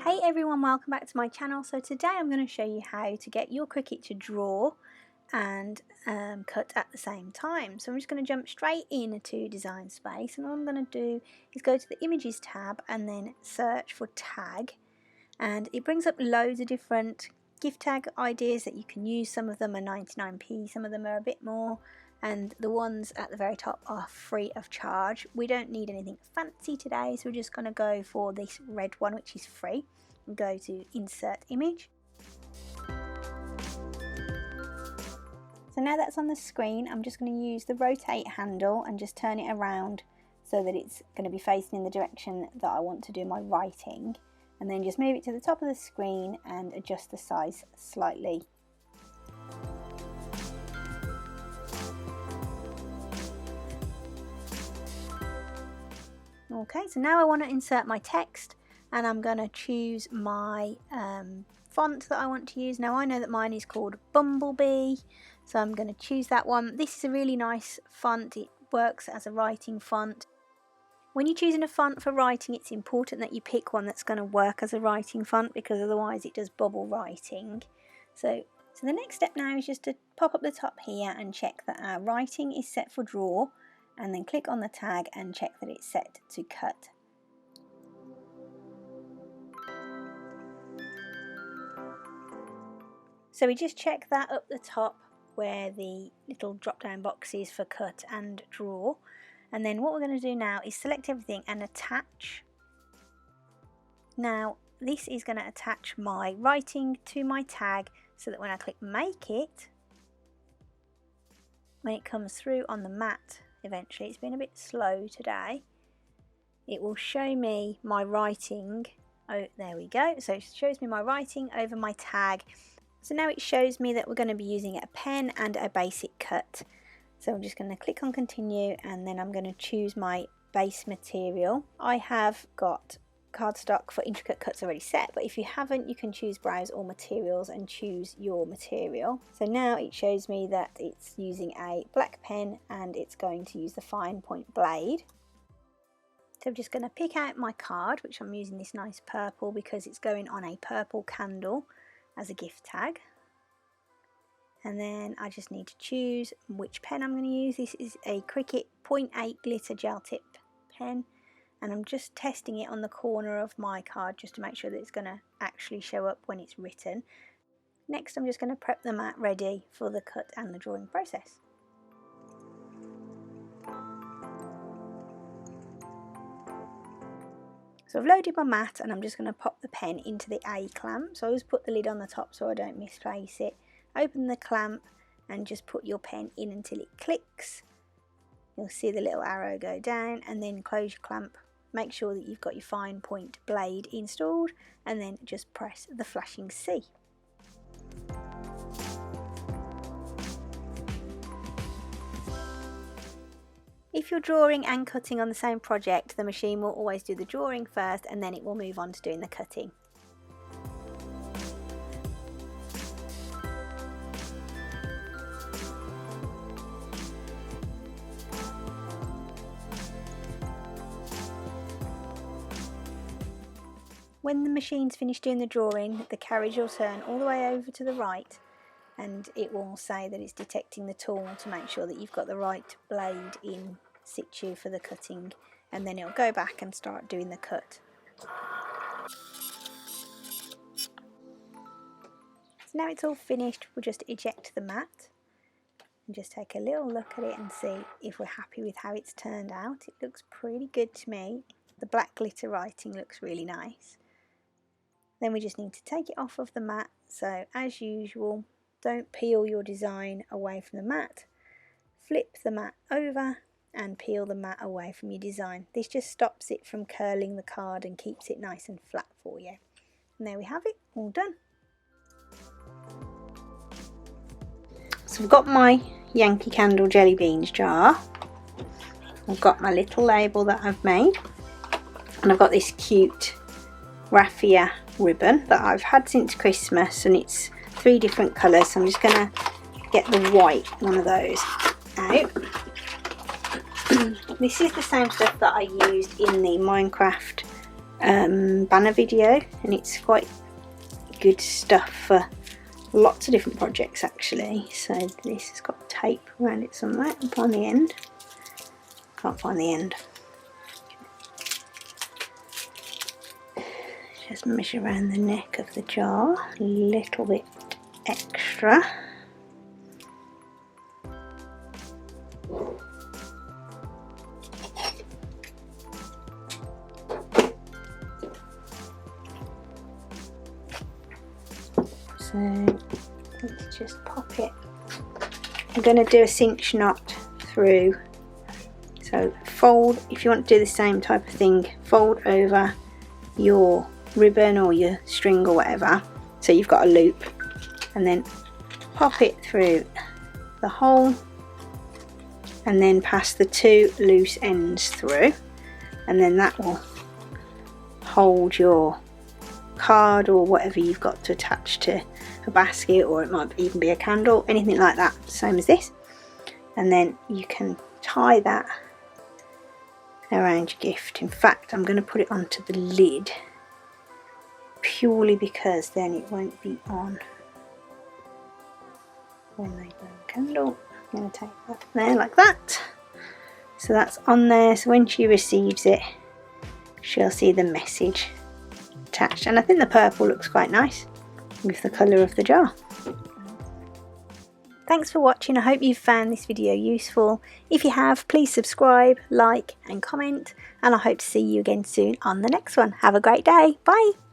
Hey everyone, welcome back to my channel. So today I'm going to show you how to get your Cricut to draw and cut at the same time. So I'm just going to jump straight into Design Space, and all I'm going to do is go to the Images tab and then search for tag, and it brings up loads of different gift tag ideas that you can use. Some of them are 99p, some of them are a bit more, and the ones at the very top are free of charge. We don't need anything fancy today, so we're just going to go for this red one, which is free, and go to Insert Image. So now that's on the screen, I'm just going to use the rotate handle and just turn it around so that it's going to be facing in the direction that I want to do my writing, and then just move it to the top of the screen and adjust the size slightly. Okay, so now I want to insert my text, and I'm going to choose my font that I want to use. Now I know that mine is called Bumblebee, so I'm going to choose that one. This is a really nice font. It works as a writing font. When you're choosing a font for writing, it's important that you pick one that's going to work as a writing font, because otherwise it does bubble writing. So the next step now is just to pop up the top here and check that our writing is set for draw, and then click on the tag and check that it's set to cut. So we just check that up the top where the little drop down box is for cut and draw, and then what we're going to do now is select everything and attach. Now this is going to attach my writing to my tag, so that when I click make it, when it comes through on the mat, eventually, it's been a bit slow today, it will show me my writing. Oh, there we go. So it shows me my writing over my tag. So now it shows me that we're going to be using a pen and a basic cut. So I'm just going to click on continue, and then I'm going to choose my base material. I have got cardstock for intricate cuts already set, but if you haven't, you can choose browse all materials and choose your material. So now it shows me that it's using a black pen and it's going to use the fine point blade. So I'm just going to pick out my card, which I'm using this nice purple because it's going on a purple candle as a gift tag. And then I just need to choose which pen I'm going to use. This is a Cricut 0.8 glitter gel tip pen, and I'm just testing it on the corner of my card just to make sure that it's going to actually show up when it's written. Next, I'm just going to prep the mat ready for the cut and the drawing process. So I've loaded my mat, and I'm just going to pop the pen into the A clamp. So I always put the lid on the top so I don't misplace it. Open the clamp and just put your pen in until it clicks. You'll see the little arrow go down, and then close your clamp. Make sure that you've got your fine point blade installed, and then just press the flashing C. If you're drawing and cutting on the same project, the machine will always do the drawing first, and then it will move on to doing the cutting. When the machine's finished doing the drawing, the carriage will turn all the way over to the right, and it will say that it's detecting the tool to make sure that you've got the right blade in situ for the cutting, and then it'll go back and start doing the cut. So now it's all finished, we'll just eject the mat and just take a little look at it and see if we're happy with how it's turned out. It looks pretty good to me. The black glitter writing looks really nice. Then we just need to take it off of the mat. So as usual, don't peel your design away from the mat. Flip the mat over and peel the mat away from your design. This just stops it from curling the card and keeps it nice and flat for you. And there we have it, all done. So I've got my Yankee Candle jelly beans jar. I've got my little label that I've made, and I've got this cute raffia ribbon that I've had since Christmas, and it's 3 different colours. So I'm just going to get the white one of those out. This is the same stuff that I used in the Minecraft banner video, and it's quite good stuff for lots of different projects actually. So this has got tape around it somewhere up on the end. Can't find the end. Just measure around the neck of the jar a little bit extra. So let's just pop it. I'm going to do a cinch knot through. So fold, if you want to do the same type of thing, fold over your ribbon or your string or whatever, so you've got a loop, and then pop it through the hole and then pass the two loose ends through, and then that will hold your card or whatever you've got to attach to a basket, or it might even be a candle, anything like that, same as this. And then you can tie that around your gift. In fact, I'm going to put it onto the lid purely because then it won't be on when they burn the candle. I'm going to take that there like that. So that's on there, so when she receives it she'll see the message attached, and I think the purple looks quite nice with the colour of the jar. Thanks for watching. I hope you've found this video useful. If you have, please subscribe, like and comment, and I hope to see you again soon on the next one. Have a great day. Bye.